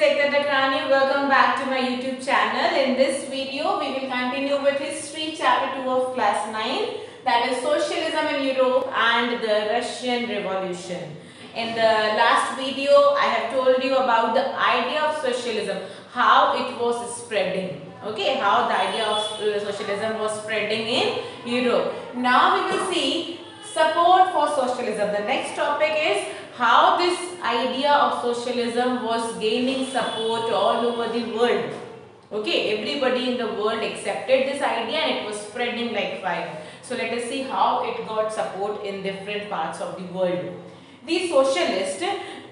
Ekta Dakrani. Welcome back to my YouTube channel. In this video, we will continue with History Chapter 2 of Class 9, that is Socialism in Europe and the Russian Revolution. In the last video, I have told you about the idea of socialism, how it was spreading. Okay, how the idea of socialism was spreading in Europe. Now we will see support for socialism. The next topic is how this idea of socialism was gaining support all over the world. Okay, everybody in the world accepted this idea and it was spreading like fire. So let us see how it got support in different parts of the world. The socialists,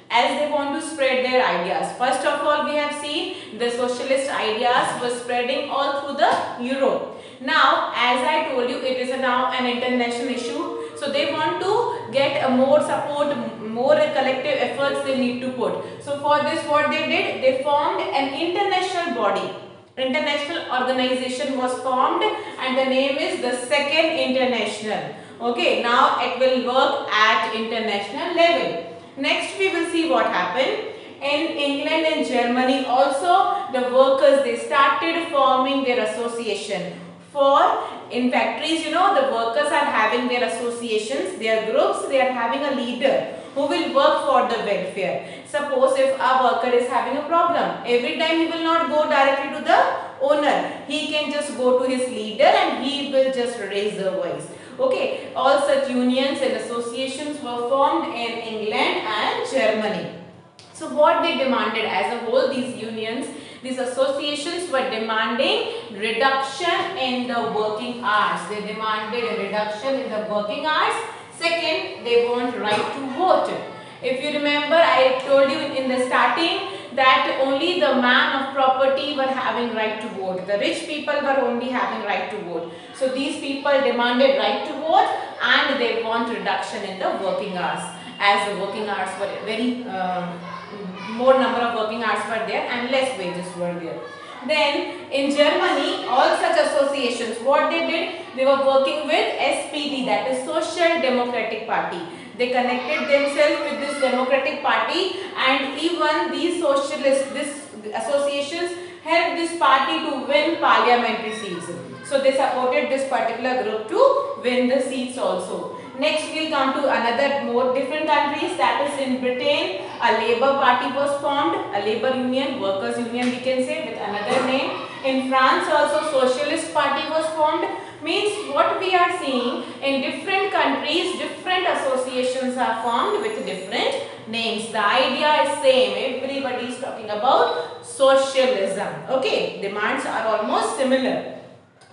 as they want to spread their ideas, first of all we have seen the socialist ideas were spreading all through the Europe. Now as I told you, it is now an international issue. So they want to get a more support, more collective efforts they need to put. So for this what they did, they formed an international body. International organization was formed and the name is the Second International. Okay, now it will work at international level. Next we will see what happened. In England and Germany also the workers, they started forming their association. In factories, you know, the workers are having their associations, their groups, they are having a leader who will work for the welfare. Suppose if a worker is having a problem, every time he will not go directly to the owner. He can just go to his leader and he will just raise the voice. Okay, all such unions and associations were formed in England and Germany. So what they demanded as a whole, these unions, these associations were demanding reduction in the working hours. They demanded a reduction in the working hours. Second, they want right to vote. If you remember, I told you in the starting that only the man of property were having right to vote. The rich people were only having right to vote. So these people demanded right to vote and they want reduction in the working hours. As the working hours were very more number of working hours were there and less wages were there. Then in Germany, all such associations, what they did, they were working with SPD, that is Social Democratic Party. They connected themselves with this Democratic Party and even these socialists, these associations helped this party to win parliamentary seats. So they supported this particular group to win the seats also. Next we will come to another more different countries, that is in Britain, a Labour Party was formed, a Labour Union, Workers Union we can say with another name. In France also Socialist Party was formed. Means what we are seeing in different countries, different associations are formed with different names. The idea is same, everybody is talking about socialism. Okay, demands are almost similar.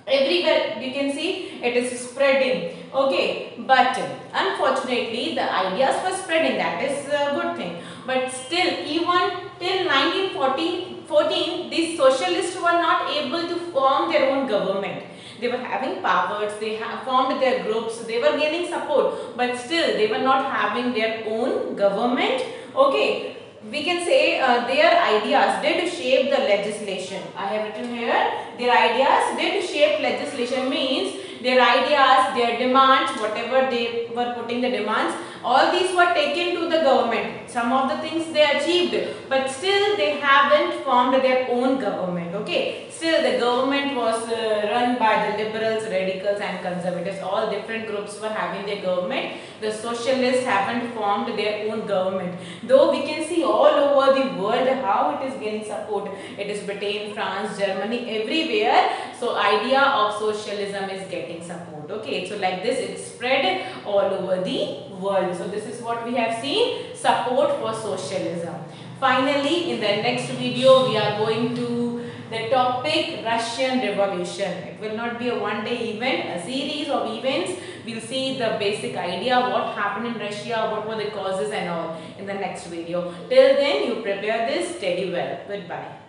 Everywhere you can see it is spreading. Okay, but unfortunately the ideas were spreading, that is a good thing. But still, even till 1914, these socialists were not able to form their own government. They were having powers, they formed their groups, they were gaining support, but still they were not having their own government. Okay. We can say their ideas did shape the legislation. I have written here, their ideas did shape legislation, means their ideas, their demands, whatever they were putting the demands, all these were taken to the government. Some of the things they achieved, but still they haven't formed their own government. Okay, still the government was run by the liberals, radicals and conservatives. All different groups were having their government. The socialists haven't formed their own government. Though we can see all over the world how it is gaining support. It is Britain, France, Germany, everywhere. So idea of socialism is getting support. Okay, so like this it spread all over the world. So this is what we have seen, support for socialism. Finally, in the next video we are going to the topic Russian Revolution. It will not be a one-day event, a series of events. We'll see the basic idea, what happened in Russia, what were the causes and all in the next video. Till then, you prepare this, study well. Goodbye.